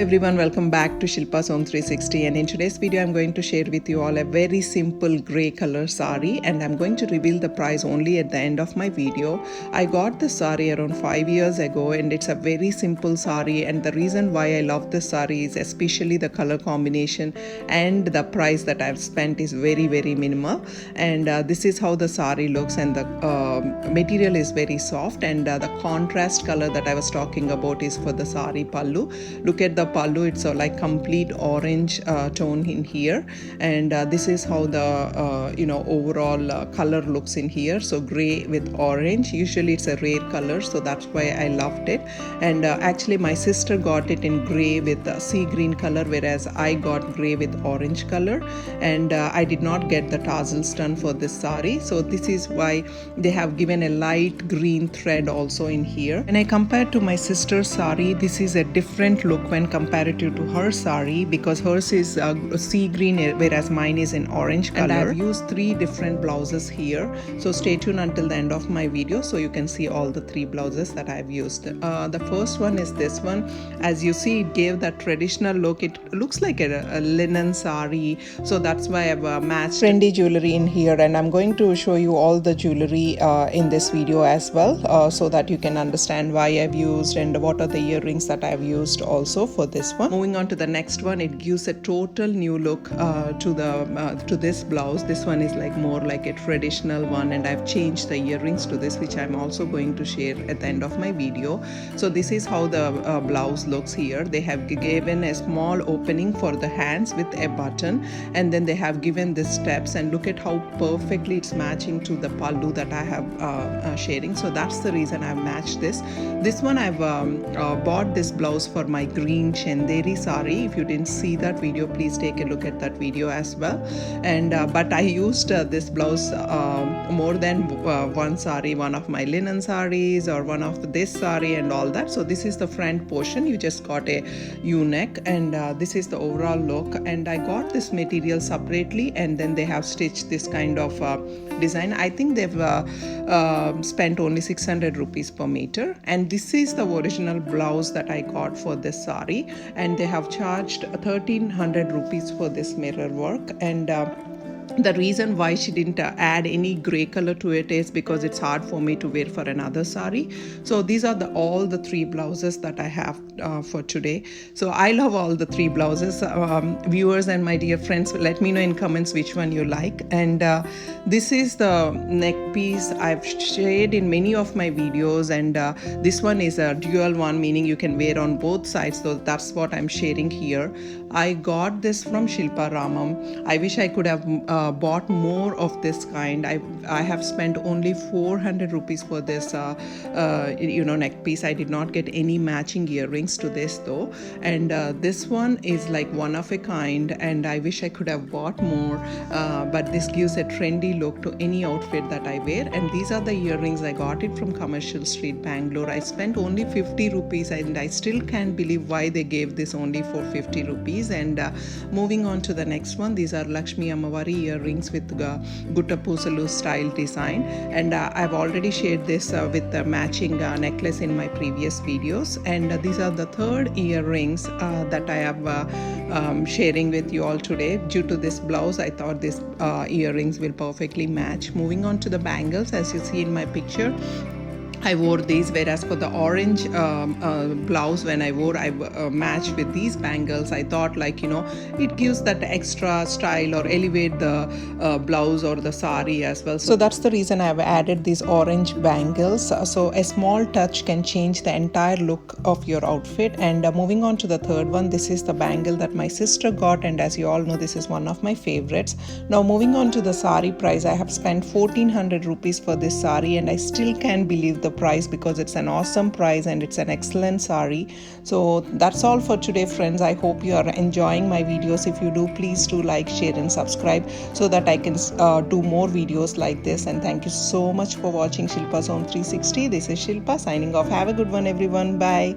Everyone, welcome back to Shilpa's Home 360, and in today's video I'm going to share with you all a very simple grey color sari, and I'm going to reveal the price only at the end of my video. I got this sari around 5 years ago, and it's a very simple sari, and the reason why I love this sari is especially the color combination, and the price that I've spent is very minimal. And this is how the sari looks, and the material is very soft, and the contrast color that I was talking about is for the sari pallu. Look at the pallu, it's a like complete orange tone in here, and this is how the overall color looks in here. So gray with orange, usually it's a rare color, so that's why I loved it. And actually my sister got it in gray with sea green color, whereas I got gray with orange color, and I did not get the tassels done for this sari, so this is why they have given a light green thread also in here. And I compared to my sister's sari, this is a different look when comparative to her sari, because hers is sea green whereas mine is in orange color. And I've used 3 different blouses here, so stay tuned until the end of my video so you can see all the 3 blouses that I've used. The first one is this one. As you see, it gave that traditional look. It looks like a linen sari, so that's why I've matched trendy jewelry in here, and I'm going to show you all the jewelry in this video as well, so that you can understand why I've used and what are the earrings that I've used also for this one. Moving on to the next one, it gives a total new look to this blouse. This one is like more like a traditional one, and I've changed the earrings to this, which I'm also going to share at the end of my video. So this is how the blouse looks here. They have given a small opening for the hands with a button, and then they have given the steps, and look at how perfectly it's matching to the pallu that I have sharing. So that's the reason I've matched this. This one I've bought this blouse for my green Chanderi sari. If you didn't see that video, please take a look at that video as well. And but I used this blouse more than one sari, one of my linen saris or one of this sari and all that. So this is the front portion. You just got a U-neck, and this is the overall look. And I got this material separately, and then they have stitched this kind of design. I think they've spent only 600 rupees per meter, and this is the original blouse that I got for this sari, and they have charged 1300 rupees for this mirror work. And the reason why she didn't add any gray color to it is because it's hard for me to wear for another sari. So these are all the 3 blouses that I have for today. So I love all the 3 blouses. Viewers and my dear friends, let me know in comments which one you like. And this is the neck piece I've shared in many of my videos, and this one is a dual one, meaning you can wear on both sides, so that's what I'm sharing here. I got this from Shilpa Ramam. I wish I could have bought more of this kind. I have spent only 400 rupees for this neck piece. I did not get any matching earrings to this though, and this one is like one of a kind, and I wish I could have bought more, but this gives a trendy look to any outfit that I wear. And these are the earrings. I got it from Commercial Street, Bangalore. I spent only 50 rupees, and I still can't believe why they gave this only for 50 rupees. And moving on to the next one, these are Lakshmi Amavari earrings with Gutta Pusalu style design, and I've already shared this with the matching necklace in my previous videos. And these are the 3rd earrings that I have sharing with you all today. Due to this blouse, I thought these earrings will perfectly match. Moving on to the bangles, as you see in my picture, I wore these, whereas for the orange blouse, when I wore, I matched with these bangles. I thought, like, it gives that extra style or elevate the blouse or the sari as well. So that's the reason I've added these orange bangles. So a small touch can change the entire look of your outfit. And moving on to the 3rd one, this is the bangle that my sister got, and as you all know, this is one of my favorites. Now moving on to the sari price, I have spent 1400 rupees for this sari, and I still can't believe the price because it's an awesome price and it's an excellent sari. So that's all for today, friends. I hope you are enjoying my videos. If you do, please do like, share and subscribe so that I can do more videos like this. And thank you so much for watching Shilpa's Home 360. This is Shilpa signing off. Have a good one, everyone. Bye.